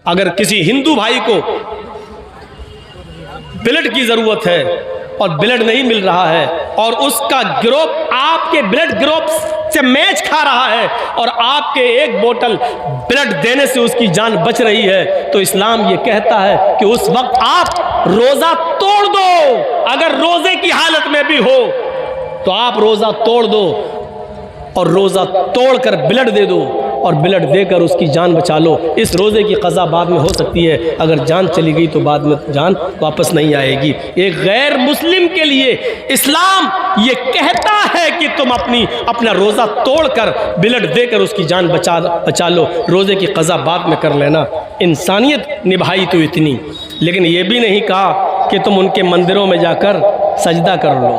अगर किसी हिंदू भाई को ब्लड की ज़रूरत है और ब्लड नहीं मिल रहा है और उसका ग्रुप आपके ब्लड ग्रुप से मैच खा रहा है और आपके एक बोतल ब्लड देने से उसकी जान बच रही है, तो इस्लाम ये कहता है कि उस वक्त आप रोज़ा तोड़ दो। अगर रोज़े की हालत में भी हो तो आप रोज़ा तोड़ दो और रोज़ा तोड़कर ब्लड दे दो और ब्लड देकर उसकी जान बचा लो। इस रोज़े की क़ज़ा बाद में हो सकती है, अगर जान चली गई तो बाद में जान वापस नहीं आएगी। एक गैर मुस्लिम के लिए इस्लाम ये कहता है कि तुम अपना रोज़ा तोड़कर ब्लड देकर उसकी जान बचा लो। रोज़े की क़ज़ा बाद में कर लेना। इंसानियत निभाई तो इतनी, लेकिन ये भी नहीं कहा कि तुम उनके मंदिरों में जाकर सजदा कर लो।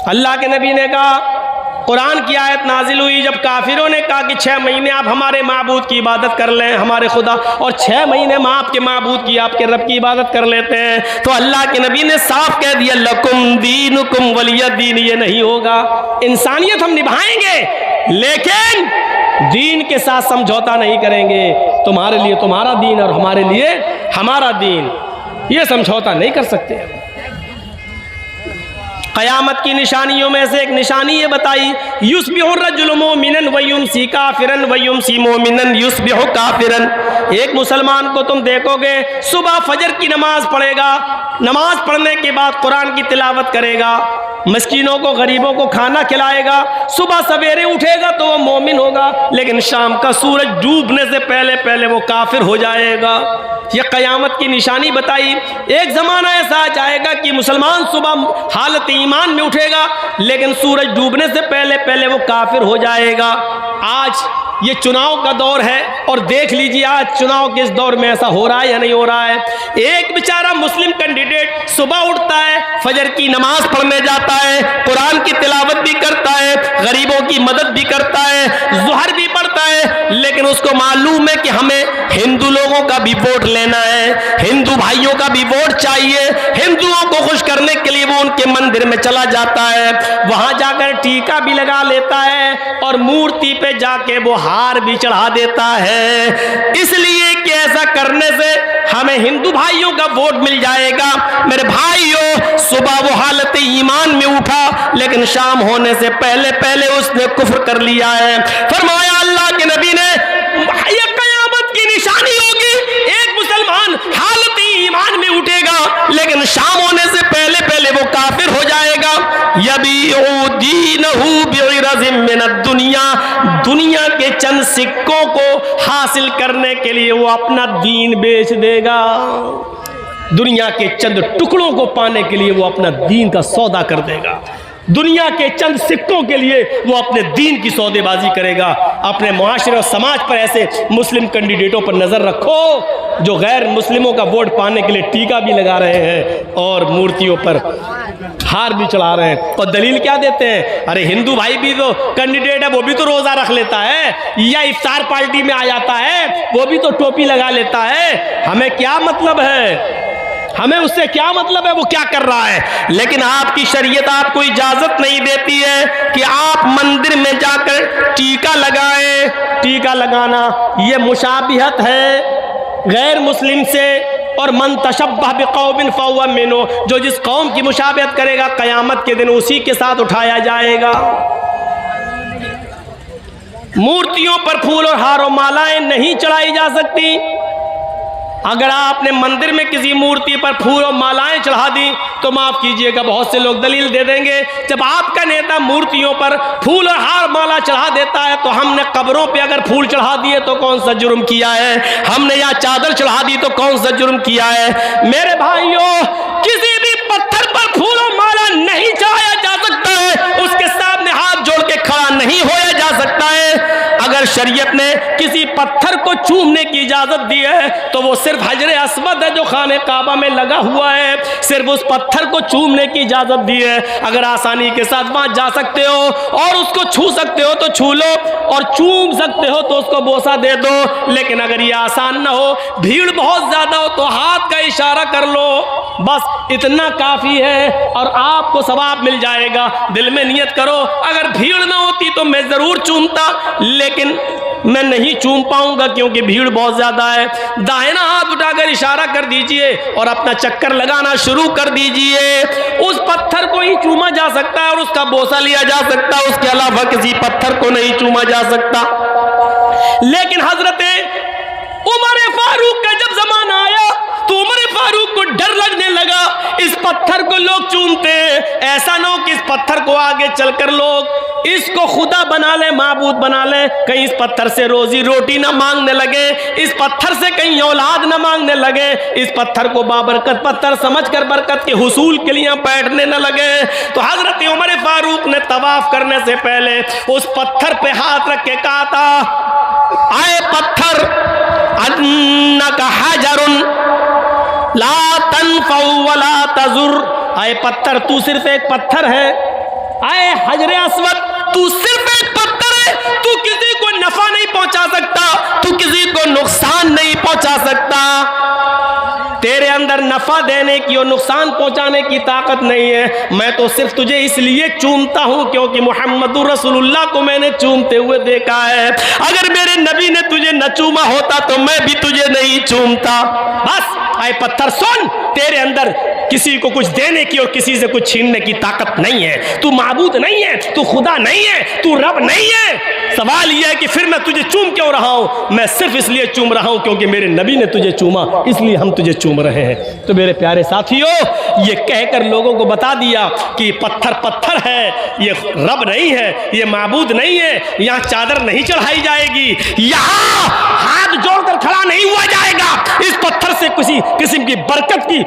अल्लाह के नबी ने कहा, कुरान की आयत नाजिल हुई जब काफिरों ने कहा कि 6 महीने आप हमारे माबूद की इबादत कर लें, हमारे खुदा, और 6 महीने हम आपके माबूद की, आपके रब की इबादत कर लेते हैं, तो अल्लाह के नबी ने साफ कह दिया, लकुम दीनुकुम वलिय दीन। ये नहीं होगा। इंसानियत हम निभाएंगे लेकिन दीन के साथ समझौता नहीं करेंगे। तुम्हारे लिए तुम्हारा दीन और हमारे लिए हमारा दीन, ये समझौता नहीं कर सकते। क़यामत की निशानियों में से एक निशानी ये बताई, युस्बिहु रजुलु मोमिनन व युमसी काफिरन व युमसी मोमिनन युस्बिहु काफिरन। एक मुसलमान को तुम देखोगे सुबह फजर की नमाज पढ़ेगा, नमाज पढ़ने के बाद कुरान की तिलावत करेगा, मस्कीनों को गरीबों को खाना खिलाएगा, सुबह सवेरे उठेगा तो वो मोमिन होगा, लेकिन शाम का सूरज डूबने से पहले पहले वो काफिर हो जाएगा। ये क़यामत की निशानी बताई। एक ज़माना ऐसा आ जाएगा कि मुसलमान सुबह हालत ईमान में उठेगा लेकिन सूरज डूबने से पहले पहले वो काफिर हो जाएगा। आज ये चुनाव का दौर है और देख लीजिए आज चुनाव के इस दौर में ऐसा हो रहा है या नहीं हो रहा है। एक बेचारा मुस्लिम कैंडिडेट सुबह उठता है, फजर की नमाज पढ़ने जाता है, कुरान की तिलावत भी करता है, गरीबों की मदद भी करता है, ज़ुहर भी पढ़ता है, लेकिन उसको मालूम है कि हमें हिंदू लोगों का भी वोट लेना है, हिंदू भाइयों का भी वोट चाहिए। हिंदुओं को खुश करने के लिए वो उनके मंदिर में चला जाता है, वहां जाकर टीका भी लगा लेता है और मूर्ति पे जाके वो हार भी चढ़ा देता है, इसलिए कि ऐसा करने से हमें हिंदू भाइयों का वोट मिल जाएगा। मेरे भाइयों, सुबह वो हालत ईमान में उठा लेकिन शाम होने से पहले पहले उसने कुफ्र कर लिया है। फरमाया अल्लाह के नबी ने, ये क़यामत की निशानी होगी, एक मुसलमान हालत ईमान में उठेगा लेकिन शाम होने से पहले पहले वो काफिर हो जाएगा। यबीउ दीनहु बिइरज़िम मिनद दुनिया, दुनिया के चंद सिक्कों को हासिल करने के लिए वो अपना दीन बेच देगा। दुनिया के चंद टुकड़ों को पाने के लिए वो अपना दीन का सौदा कर देगा। दुनिया के चंद सिक्कों के लिए वो अपने दीन की सौदेबाजी करेगा। अपने मुआशरे और समाज पर ऐसे मुस्लिम कैंडिडेटों पर नज़र रखो जो गैर मुस्लिमों का वोट पाने के लिए टीका भी लगा रहे हैं और मूर्तियों पर हार भी चढ़ा रहे हैं। और दलील क्या देते हैं, अरे हिंदू भाई भी तो कैंडिडेट है, वो भी तो रोज़ा रख लेता है या इफ्तार पार्टी में आ जाता है, वो भी तो टोपी लगा लेता है, हमें क्या मतलब है, हमें उससे क्या मतलब है वो क्या कर रहा है। लेकिन आपकी शरीयत आपको इजाजत नहीं देती है कि आप मंदिर में जाकर टीका लगाएं। टीका लगाना ये मुशाबिहत है गैर मुस्लिम से, और मन तशब्बह बिक़ौमिन फहुव मिन्हुम, जो जिस कौम की मुशाबिहत करेगा क़यामत के दिन उसी के साथ उठाया जाएगा। मूर्तियों पर फूल और हार और मालाएं नहीं चढ़ाई जा सकती। अगर आपने मंदिर में किसी मूर्ति पर फूल और मालाएं चढ़ा दी तो माफ कीजिएगा बहुत से लोग दलील दे देंगे, जब आपका नेता मूर्तियों पर फूल और हार माला चढ़ा देता है तो हमने कब्रों पे अगर फूल चढ़ा दिए तो कौन सा जुर्म किया है, हमने यहाँ चादर चढ़ा दी तो कौन सा जुर्म किया है। मेरे भाइयों, किसी भी पत्थर पर फूल और माला नहीं चढ़ाया जा सकता है, उसके सामने हाथ जोड़ के खड़ा नहीं होया जा सकता है। अगर शरीयत ने किसी पत्थर को चूमने की इजाजत दी है तो वो सिर्फ हजरे अस्वद है जो खाने काबा में लगा हुआ है, सिर्फ उस पत्थर को चूमने की इजाजत दी है। अगर आसानी के साथ वहां जा सकते हो और उसको छू सकते हो तो छू लो, और चूम सकते हो तो उसको बोसा दे दो। लेकिन अगर ये आसान ना हो, भीड़ बहुत ज्यादा हो, तो हाथ का इशारा कर लो, बस इतना काफी है और आपको सवाब मिल जाएगा। दिल में नियत करो, अगर भीड़ ना होती तो मैं जरूर चूमता, लेकिन मैं नहीं चूम पाऊंगा क्योंकि भीड़ बहुत ज्यादा है। दाहिना हाथ उठाकर इशारा कर दीजिए और अपना चक्कर लगाना शुरू कर दीजिए। उस पत्थर को ही चूमा जा सकता है और उसका बोसा लिया जा सकता है, उसके अलावा किसी पत्थर को नहीं चूमा जा सकता। लेकिन हजरत उमर फारूक का जब जमाना आया तो उमर फारूक को डर लगने लगा, इस पत्थर को लोग चूमते हैं, ऐसा ना हो कि इस पत्थर को आगे चलकर लोग इसको खुदा बना ले, माबूद बना ले, कहीं इस पत्थर से रोजी रोटी ना मांगने लगे, इस पत्थर से कहीं औलाद ना मांगने लगे, इस पत्थर को बाबरकत पत्थर समझकर बरकत के हुसूल के लिए बैठने न लगे। तो हजरत उमर फारूक ने तवाफ करने से पहले उस पत्थर पे हाथ रख के कहा था, आए पत्थर, अन्नका हजरुन ला तनफउ वला तजुर, आए पत्थर तू सिर्फ एक पत्थर है, आए हजरे अस्वद तू सिर्फ एक पत्थर है, तू किसी को नफा नहीं पहुंचा सकता, तू किसी को नुकसान नहीं पहुंचा सकता, तेरे अंदर नफा देने की और नुकसान पहुंचाने की ताकत नहीं है। मैं तो सिर्फ तुझे इसलिए चूमता हूं क्योंकि मुहम्मदुर रसूलुल्लाह को मैंने चूमते हुए देखा है। अगर मेरे नबी ने तुझे न चूमा होता तो मैं भी तुझे नहीं चूमता। बस आए पत्थर सुन, तेरे अंदर किसी को कुछ देने की और किसी से कुछ छीनने की ताकत नहीं है, तू माबूद नहीं है, तू खुदा नहीं है, तू रब नहीं है। सवाल यह है कि फिर मैं तुझे चूम क्यों रहा हूं? मैं सिर्फ इसलिए चूम रहा हूं क्योंकि मेरे नबी ने तुझे चूमा, इसलिए हम तुझे चूम रहे हैं। तो मेरे प्यारे साथियों, ये कहकर लोगों को बता दिया कि पत्थर पत्थर है, ये रब नहीं है, ये माबूद नहीं है, यहाँ चादर नहीं चढ़ाई जाएगी, यहाँ हाथ जोड़कर खड़ा नहीं हुआ जाएगा, इस पत्थर से किसी किस्म की बरकत की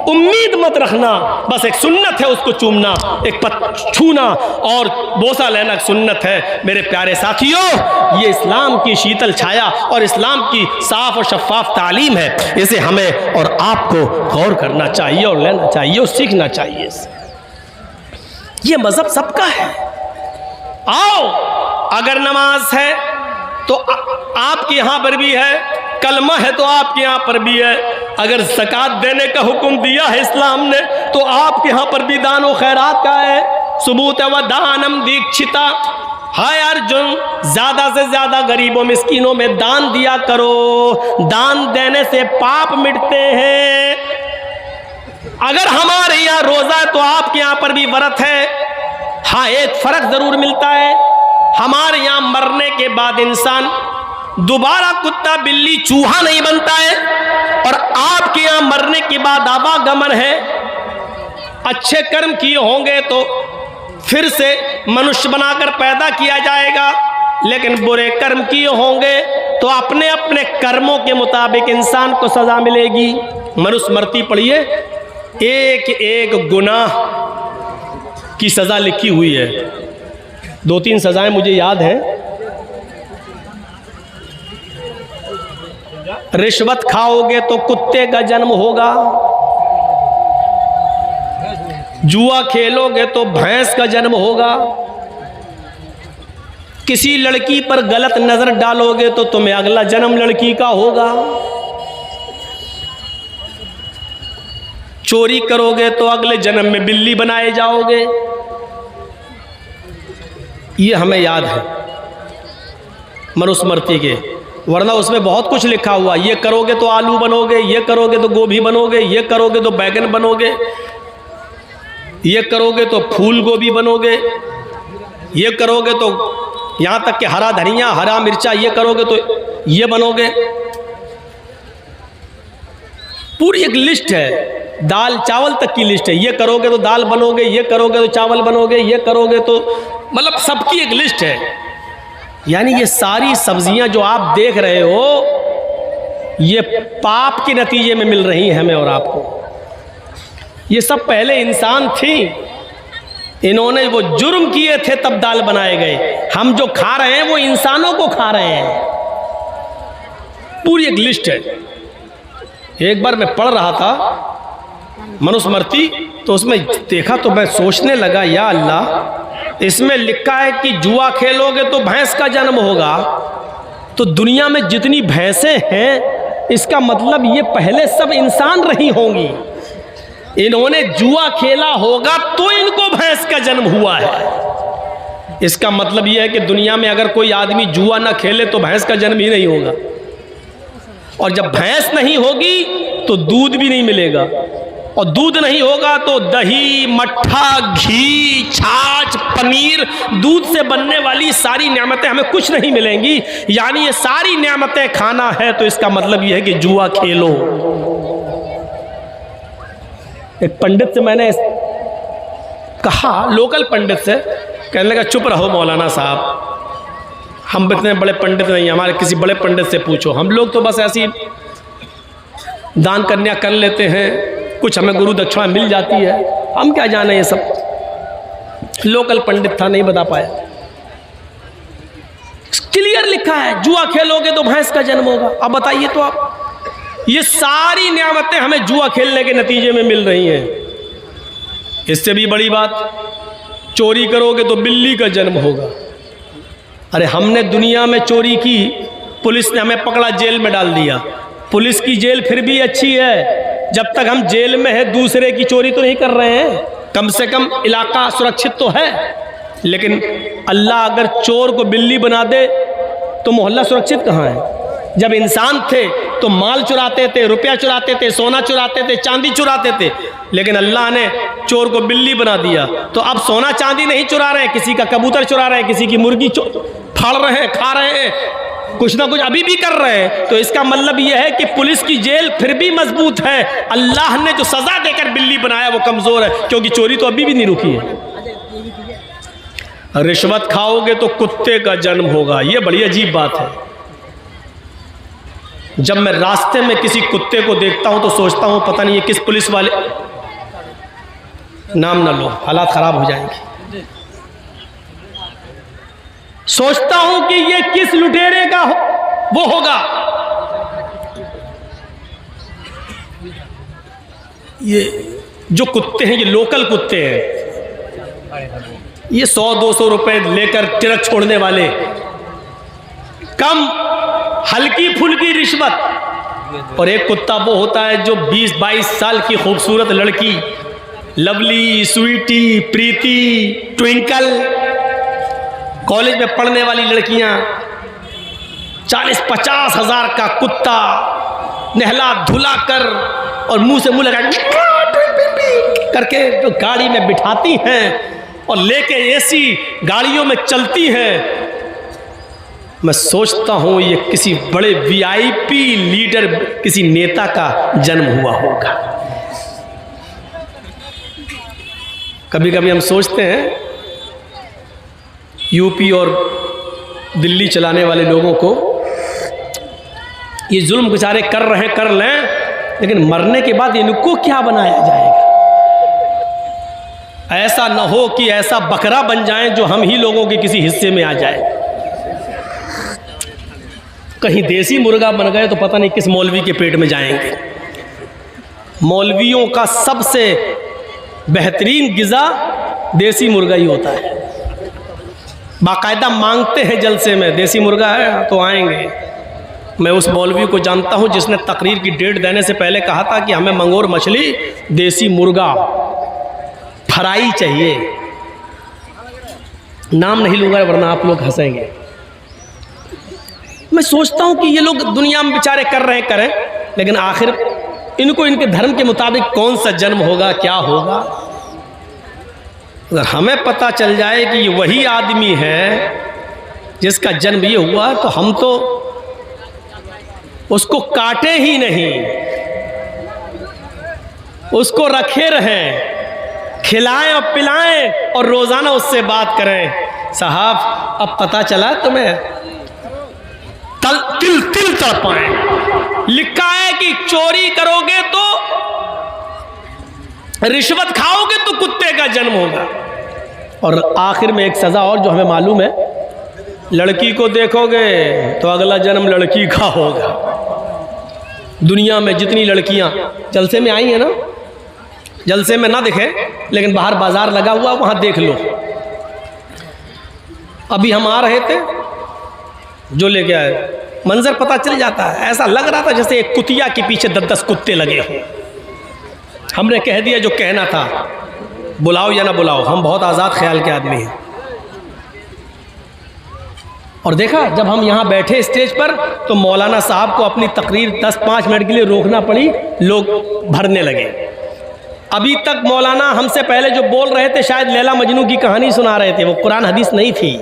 उम्मीद मत रखना। बस एक सुन्नत है उसको चूमना, एक छूना और बोसा लेना सुन्नत है। मेरे प्यारे साथियों, ये इस्लाम की शीतल छाया और इस्लाम की साफ और शफाफ तालीम है, इसे हमें और आपको गौर करना चाहिए और लेना चाहिए और सीखना चाहिए। ये मजहब सबका है। आओ, अगर नमाज है तो आपके यहाँ पर भी है, कलमा है तो आपके यहाँ पर भी है, अगर ज़कात देने का हुक्म दिया है इस्लाम ने तो आपके यहाँ पर भी दान व खैरात का है। सुबूत व दानम दीक्षिता, हाय अर्जुन, ज़्यादा से ज़्यादा गरीबों मिस्कीनों में दान दिया करो, दान देने से पाप मिटते हैं। अगर हमारे यहाँ रोज़ा है तो आपके यहाँ पर भी व्रत है। हाँ, एक फ़र्क ज़रूर मिलता है, हमारे यहाँ मरने के बाद इंसान दोबारा कुत्ता बिल्ली चूहा नहीं बनता है और आपके यहाँ मरने के बाद आवागमन है। अच्छे कर्म किए होंगे तो फिर से मनुष्य बनाकर पैदा किया जाएगा, लेकिन बुरे कर्म किए होंगे तो अपने अपने कर्मों के मुताबिक इंसान को सजा मिलेगी। मनुस्मृति पढ़िए, एक एक गुनाह की सजा लिखी हुई है। 2-3 सजाएं मुझे याद हैं। रिश्वत खाओगे तो कुत्ते का जन्म होगा, जुआ खेलोगे तो भैंस का जन्म होगा, किसी लड़की पर गलत नजर डालोगे तो तुम्हें अगला जन्म लड़की का होगा, चोरी करोगे तो अगले जन्म में बिल्ली बनाए जाओगे। ये हमें याद है मनुस्मृति के, वरना उसमें बहुत कुछ लिखा हुआ, ये करोगे तो आलू बनोगे, ये करोगे तो गोभी बनोगे, ये करोगे तो बैगन बनोगे, ये करोगे तो फूल गोभी बनोगे, ये करोगे तो यहाँ तक कि हरा धनिया हरा मिर्चा, ये करोगे तो ये बनोगे। पूरी एक लिस्ट है, दाल चावल तक की लिस्ट है, ये करोगे तो दाल बनोगे, ये करोगे तो चावल बनोगे, ये करोगे तो मतलब सबकी एक लिस्ट है। यानी ये सारी सब्जियां जो आप देख रहे हो ये पाप के नतीजे में मिल रही हैं हमें और आपको। ये सब पहले इंसान थी, इन्होंने वो जुर्म किए थे तब दाल बनाए गए। हम जो खा रहे हैं वो इंसानों को खा रहे हैं। पूरी एक लिस्ट है। एक बार मैं पढ़ रहा था मनुस्मृति, तो उसमें देखा तो मैं सोचने लगा, या अल्लाह, इसमें लिखा है कि जुआ खेलोगे तो भैंस का जन्म होगा, तो दुनिया में जितनी भैंसें हैं इसका मतलब ये पहले सब इंसान रही होंगी। इन्होंने जुआ खेला होगा तो इनको भैंस का जन्म हुआ है। इसका मतलब यह है कि दुनिया में अगर कोई आदमी जुआ ना खेले तो भैंस का जन्म ही नहीं होगा, और जब भैंस नहीं होगी तो दूध भी नहीं मिलेगा, और दूध नहीं होगा तो दही, मट्ठा, घी, छाछ, पनीर, दूध से बनने वाली सारी नेमतें हमें कुछ नहीं मिलेंगी। यानी ये सारी नेमतें खाना है, तो इसका मतलब यह है कि जुआ खेलो। एक पंडित से मैंने कहा, लोकल पंडित से, कहने लगा चुप रहो मौलाना साहब, हम इतने बड़े पंडित नहीं, हमारे किसी बड़े पंडित से पूछो, हम लोग तो बस ऐसी दान कन्या कर लेते हैं, कुछ हमें गुरु दक्षिणा मिल जाती है, हम क्या जाने ये सब। लोकल पंडित था, नहीं बता पाया। क्लियर लिखा है जुआ खेलोगे तो भैंस का जन्म होगा। अब बताइए तो आप, ये सारी नियामतें हमें जुआ खेलने के नतीजे में मिल रही हैं। इससे भी बड़ी बात, चोरी करोगे तो बिल्ली का जन्म होगा। अरे हमने दुनिया में चोरी की, पुलिस ने हमें पकड़ा, जेल में डाल दिया। पुलिस की जेल फिर भी अच्छी है, जब तक हम जेल में है दूसरे की चोरी तो नहीं कर रहे हैं, कम से कम इलाका सुरक्षित तो है। लेकिन अल्लाह अगर चोर को बिल्ली बना दे तो मोहल्ला सुरक्षित कहाँ है? जब इंसान थे तो माल चुराते थे, रुपया चुराते थे, सोना चुराते थे, चांदी चुराते थे, लेकिन अल्लाह ने चोर को बिल्ली बना दिया। तो अब सोना चांदी नहीं चुरा रहे हैं, किसी का कबूतर चुरा रहे हैं, किसी की मुर्गी फाड़ रहे हैं, खा रहे हैं, कुछ ना कुछ अभी भी कर रहे हैं। तो इसका मतलब यह है कि पुलिस की जेल फिर भी मजबूत है, अल्लाह ने जो सजा देकर बिल्ली बनाया वो कमजोर है, क्योंकि चोरी तो अभी भी नहीं रुकी है। रिश्वत खाओगे तो कुत्ते का जन्म होगा, ये बड़ी अजीब बात है। जब मैं रास्ते में किसी कुत्ते को देखता हूं तो सोचता हूं पता नहीं ये किस पुलिस वाले, नाम ना लो, हालात खराब हो जाएंगे, सोचता हूं कि ये किस लुटेरे का वो होगा। ये जो कुत्ते हैं, ये लोकल कुत्ते हैं, ये 100-200 रुपए लेकर ट्रक छोड़ने वाले, कम हल्की फुल्की रिश्वत। और एक कुत्ता वो होता है जो 20-22 साल की खूबसूरत लड़की, लवली, स्वीटी, प्रीति, ट्विंकल, कॉलेज में पढ़ने वाली लड़कियां, 40-50 हज़ार का कुत्ता नहला धुला कर और मुंह से मुंह लगा करके जो गाड़ी में बिठाती हैं और लेके एसी गाड़ियों में चलती हैं। मैं सोचता हूं ये किसी बड़े वीआईपी लीडर, किसी नेता का जन्म हुआ होगा। कभी कभी हम सोचते हैं यूपी और दिल्ली चलाने वाले लोगों को, ये जुल्म बेचारे कर रहे हैं, कर लें, लेकिन मरने के बाद इनको क्या बनाया जाएगा? ऐसा न हो कि ऐसा बकरा बन जाएं जो हम ही लोगों के किसी हिस्से में आ जाए। कहीं देसी मुर्गा बन गए तो पता नहीं किस मौलवी के पेट में जाएंगे। मौलवियों का सबसे बेहतरीन गिज़ा देसी मुर्गा ही होता है। बाकायदा मांगते हैं जलसे में, देसी मुर्गा है तो आएंगे। मैं उस मौलवी को जानता हूं जिसने तकरीर की डेट देने से पहले कहा था कि हमें मंगोर मछली, देसी मुर्गा, फ्राई चाहिए। नाम नहीं लूँगा वरना आप लोग हंसेंगे। मैं सोचता हूं कि ये लोग दुनिया में बेचारे कर रहे हैं, करें, लेकिन आखिर इनको इनके धर्म के मुताबिक कौन सा जन्म होगा, क्या होगा? अगर हमें पता चल जाए कि ये वही आदमी है जिसका जन्म ये हुआ, तो हम तो उसको काटे ही नहीं, उसको रखे रहें, खिलाएं और पिलाएं और रोज़ाना उससे बात करें। साहब अब पता चला तुम्हें, तिल तिल तड़पाएं। लिखा है कि चोरी करोगे तो, रिश्वत खाओगे तो कुत्ते का जन्म होगा। और आखिर में एक सज़ा और जो हमें मालूम है, लड़की को देखोगे तो अगला जन्म लड़की का होगा। दुनिया में जितनी लड़कियां जलसे में आई हैं ना, जलसे में ना दिखे लेकिन बाहर बाजार लगा हुआ वहाँ देख लो। अभी हम आ रहे थे, जो लेके आए, मंजर पता चल जाता है। ऐसा लग रहा था जैसे एक कुतिया के पीछे 10-10 कुत्ते लगे हों। हमने कह दिया जो कहना था, बुलाओ या ना बुलाओ, हम बहुत आज़ाद ख्याल के आदमी हैं। और देखा जब हम यहाँ बैठे स्टेज पर तो मौलाना साहब को अपनी तकरीर 10-5 मिनट के लिए रोकना पड़ी, लोग भरने लगे। अभी तक मौलाना हमसे पहले जो बोल रहे थे शायद लैला मजनू की कहानी सुना रहे थे, वो कुरान हदीस नहीं थी।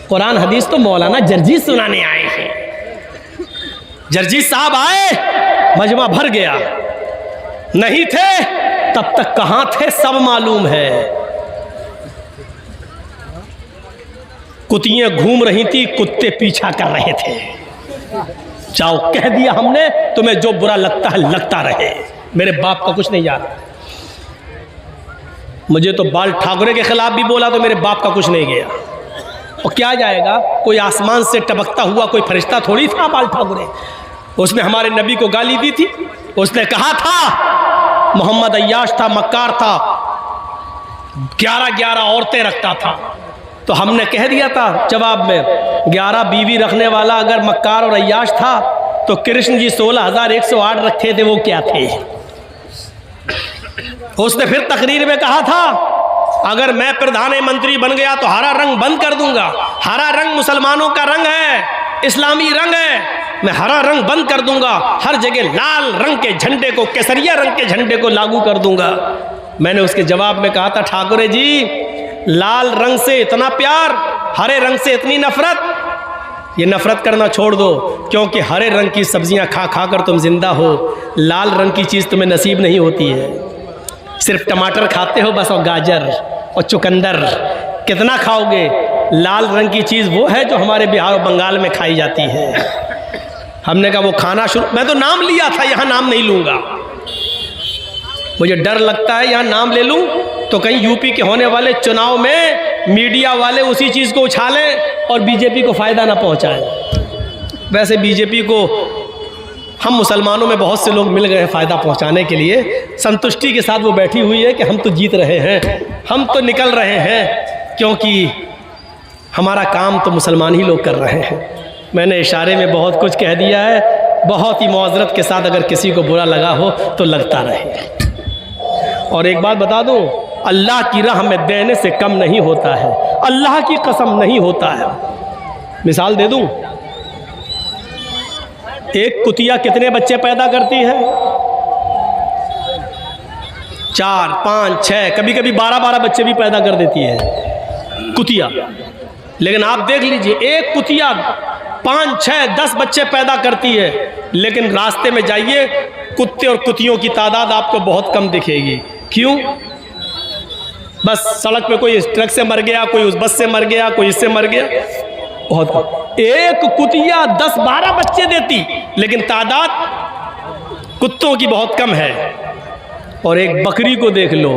कुरान हदीस तो मौलाना जर्जीस सुनाने आए हैं। जर्जीस साहब आए, मजमा भर गया। नहीं थे तब तक कहाँ थे सब मालूम है। कुतियां घूम रही थी, कुत्ते पीछा कर रहे थे। जाओ कह दिया हमने, तुम्हें जो बुरा लगता है लगता रहे, मेरे बाप का कुछ नहीं जा रहा। मुझे तो बाल ठाकरे के खिलाफ भी बोला तो मेरे बाप का कुछ नहीं गया। और क्या जाएगा, कोई आसमान से टपकता हुआ कोई फरिश्ता थोड़ी था बाल ठाकरे। उसने हमारे नबी को गाली दी थी। उसने कहा था मोहम्मद अय्याश था, मक्कार था, 11-11 औरतें रखता था। तो हमने कह दिया था जवाब में, 11 बीवी रखने वाला अगर मक्कार और अय्याश था तो कृष्ण जी 16,108 रखे थे, वो क्या थे। उसने फिर तकरीर में कहा था अगर मैं प्रधानमंत्री बन गया तो हरा रंग बंद कर दूंगा। हरा रंग मुसलमानों का रंग है, इस्लामी रंग है, मैं हरा रंग बंद कर दूंगा। हर जगह लाल रंग के झंडे को, केसरिया रंग के झंडे को लागू कर दूंगा। मैंने उसके जवाब में कहा था ठाकुरे जी, लाल रंग से इतना प्यार, हरे रंग से इतनी नफरत, ये नफरत करना छोड़ दो, क्योंकि हरे रंग की सब्जियां खा खा कर तुम जिंदा हो। लाल रंग की चीज़ तुम्हें नसीब नहीं होती है। सिर्फ टमाटर खाते हो बस, और गाजर और चुकंदर, कितना खाओगे। लाल रंग की चीज़ वो है जो हमारे बिहार और बंगाल में खाई जाती है। हमने कहा वो खाना शुरू, मैं तो नाम लिया था, यहाँ नाम नहीं लूँगा। मुझे डर लगता है यहाँ नाम ले लूँ तो कहीं यूपी के होने वाले चुनाव में मीडिया वाले उसी चीज़ को उछालें और बीजेपी को फ़ायदा ना पहुँचाएं। वैसे बीजेपी को हम मुसलमानों में बहुत से लोग मिल गए हैं फ़ायदा पहुँचाने के लिए। संतुष्टि के साथ वो बैठी हुई है कि हम तो जीत रहे हैं, हम तो निकल रहे हैं, क्योंकि हमारा काम तो मुसलमान ही लोग कर रहे हैं। मैंने इशारे में बहुत कुछ कह दिया है, बहुत ही मुआज़रत के साथ अगर किसी को बुरा लगा हो तो लगता रहे। और एक बात बता दूं, अल्लाह की राह में देने से कम नहीं होता है, अल्लाह की कसम नहीं होता है। मिसाल दे दूं, एक कुतिया कितने बच्चे पैदा करती है? 4, 5, 6, कभी कभी 12-12 बच्चे भी पैदा कर देती है कुतिया। लेकिन आप देख लीजिए, एक कुतिया 5, 6, 10 बच्चे पैदा करती है, लेकिन रास्ते में जाइए कुत्ते और कुतियों की तादाद आपको बहुत कम दिखेगी। क्यों? बस सड़क पे कोई इस ट्रक से मर गया, कोई उस बस से मर गया, कोई इससे मर गया, बहुत कम। एक कुतिया 10-12 बच्चे देती, लेकिन तादाद कुत्तों की बहुत कम है। और एक बकरी को देख लो,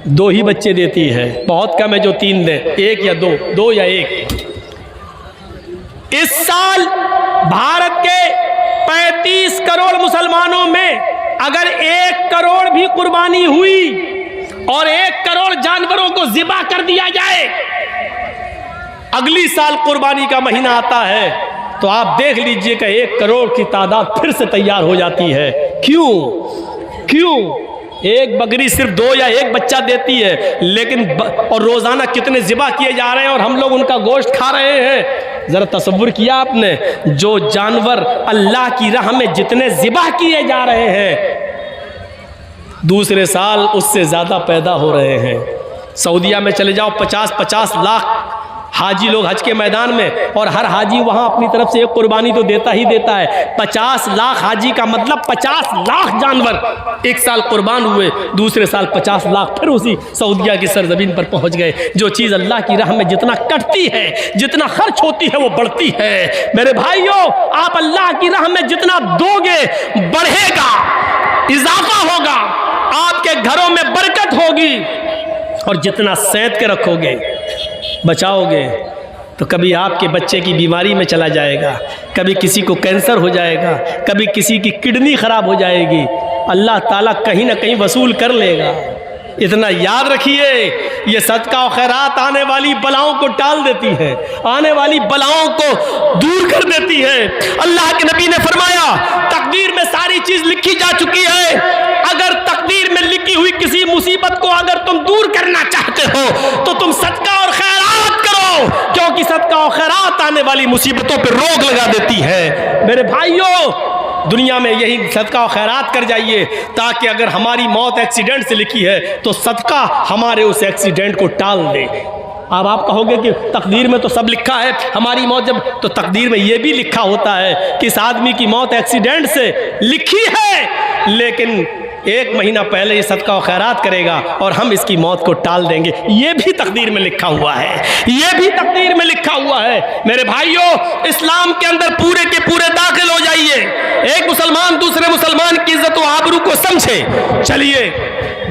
2 ही बच्चे देती है, बहुत कम है जो 3 दे, 1 या 2 या 1। इस साल भारत के 35 करोड़ मुसलमानों में अगर 1 करोड़ भी कुर्बानी हुई और 1 करोड़ जानवरों को ज़िबा कर दिया जाए, अगली साल कुर्बानी का महीना आता है तो आप देख लीजिए कि 1 करोड़ की तादाद फिर से तैयार हो जाती है। क्यों? एक बकरी सिर्फ 2 या 1 बच्चा देती है, लेकिन और रोज़ाना कितने ज़िबा किए जा रहे हैं और हम लोग उनका गोश्त खा रहे हैं। ज़रा तसव्वुर किया आपने, जो जानवर अल्लाह की राह में जितने ज़िबा किए जा रहे हैं, दूसरे साल उससे ज़्यादा पैदा हो रहे हैं। सऊदीया में चले जाओ, 50-50 लाख हाजी लोग हज के मैदान में, और हर हाजी वहाँ अपनी तरफ से एक कुर्बानी तो देता ही देता है। 50 लाख हाजी का मतलब 50 लाख जानवर एक साल कुर्बान हुए, दूसरे साल 50 लाख फिर उसी सऊदीया की सरजमीन पर पहुँच गए। जो चीज़ अल्लाह की राह में जितना कटती है, जितना खर्च होती है, वो बढ़ती है। मेरे भाइयों, आप अल्लाह की राह में जितना दोगे बढ़ेगा, इजाफा होगा, आपके घरों में बरकत होगी। और जितना सैंत के रखोगे, बचाओगे, तो कभी आपके बच्चे की बीमारी में चला जाएगा, कभी किसी को कैंसर हो जाएगा, कभी किसी की किडनी खराब हो जाएगी, अल्लाह ताला कहीं ना कहीं वसूल कर लेगा। इतना याद रखिए, ये सदका और खैरात आने वाली बलाओं को टाल देती है, आने वाली बलाओं को दूर कर देती है। अल्लाह के नबी ने फरमाया, तकदीर में सारी चीज़ लिखी जा चुकी है, अगर तकदीर में लिखी हुई किसी मुसीबत को अगर तुम दूर करना चाहते हो तो तुम सदका और खैरात करो। जाओ, क्योंकि सदका और खैरात आने वाली मुसीबतों पर रोक लगा देती है। मेरे भाइयों, दुनिया में यही सदका और खैरात कर जाइए, ताकि अगर हमारी मौत एक्सीडेंट से लिखी है तो सदका हमारे उस एक्सीडेंट को टाल दे। अब आप कहोगे कि तकदीर में तो सब लिखा है, हमारी मौत जब, तो तकदीर में ये भी लिखा होता है कि इस आदमी की मौत एक्सीडेंट से लिखी है, लेकिन 1 महीना पहले ये सदका और खैरात करेगा और हम इसकी मौत को टाल देंगे। ये भी तकदीर में लिखा हुआ है, ये भी तकदीर में लिखा हुआ है। मेरे भाइयों, इस्लाम के अंदर पूरे के पूरे दाखिल हो जाइए। एक मुसलमान दूसरे मुसलमान की इज्जत व आबरू को समझे। चलिए,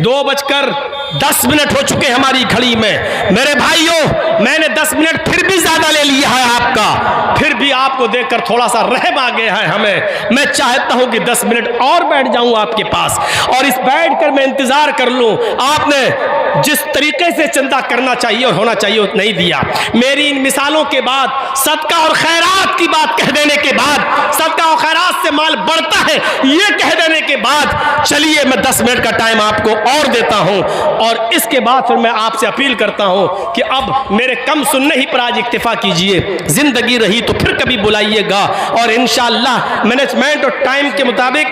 2:10 हो चुके हमारी घड़ी में। मेरे भाइयों, मैंने 10 मिनट फिर भी ज्यादा ले लिया है आपका, फिर भी आपको देखकर थोड़ा सा रहम आ गया है हमें। मैं चाहता हूं कि 10 मिनट और बैठ जाऊं आपके पास, और इस बैठ कर मैं इंतजार कर लूं। आपने जिस तरीके से चंदा करना चाहिए और होना चाहिए वो नहीं दिया। मेरी इन मिसालों के बाद, सदका और खैरात की बात कह देने के बाद, सदका और खैरात से माल बढ़ता है ये कह देने के बाद, चलिए मैं 10 मिनट का टाइम आपको और देता हूं, और इसके बाद फिर मैं आपसे अपील करता हूं कि अब मेरे कम सुनने ही पर आज इक्तिफा कीजिए। जिंदगी रही तो फिर कभी बुलाइएगा, और इंशाअल्लाह मैनेजमेंट और टाइम के मुताबिक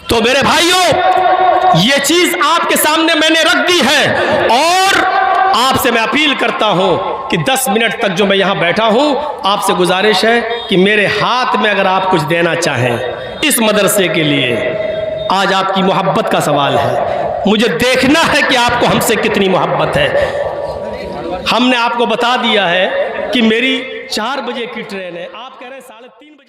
तो मेरे भाइयों, ये चीज आपके सामने मैंने रख दी है, और आपसे मैं अपील करता हूं कि 10 मिनट तक जो मैं यहां बैठा हूं, आपसे गुजारिश है कि मेरे हाथ में अगर आप कुछ देना चाहें इस मदरसे के लिए, आज आपकी मोहब्बत का सवाल है। मुझे देखना है कि आपको हमसे कितनी मोहब्बत है। हमने आपको बता दिया है कि मेरी 4 बजे की ट्रेन है, आप कह रहे हैं 3:30 बजे।